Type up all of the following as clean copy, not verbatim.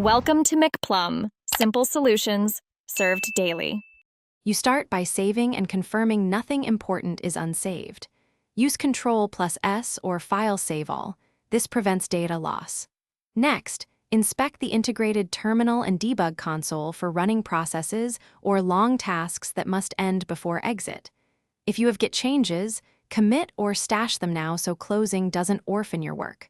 Welcome to McPlum, simple solutions served daily. You start by saving and confirming nothing important is unsaved. Use Ctrl+S or File Save All. This prevents data loss. Next, inspect the integrated terminal and debug console for running processes or long tasks that must end before exit. If you have Git changes, commit or stash them now so closing doesn't orphan your work.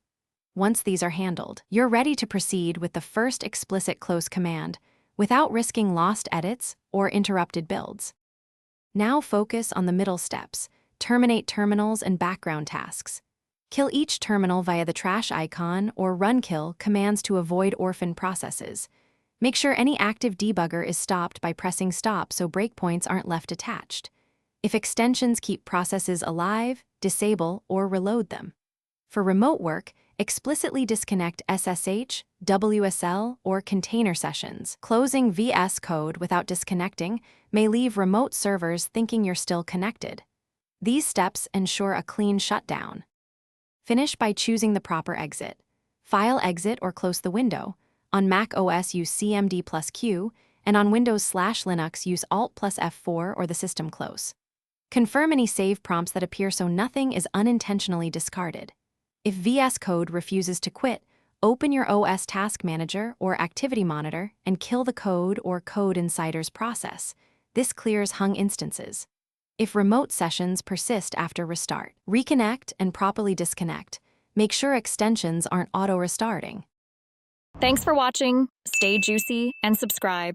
Once these are handled, you're ready to proceed with the first explicit close command without risking lost edits or interrupted builds. Now focus on the middle steps, terminate terminals and background tasks. Kill each terminal via the trash icon or run kill commands to avoid orphan processes. Make sure any active debugger is stopped by pressing stop so breakpoints aren't left attached. If extensions keep processes alive, disable or reload them. For remote work, explicitly disconnect SSH, WSL, or container sessions. Closing VS Code without disconnecting may leave remote servers thinking you're still connected. These steps ensure a clean shutdown. Finish by choosing the proper exit. File exit or close the window. On Mac OS use CMD+Q, and on Windows/Linux use Alt+F4 or the system close. Confirm any save prompts that appear so nothing is unintentionally discarded. If VS Code refuses to quit, open your OS Task Manager or Activity Monitor and kill the code or code insiders process. This clears hung instances. If remote sessions persist after restart, reconnect and properly disconnect. Make sure extensions aren't auto-restarting. Thanks for watching. Stay juicy and subscribe.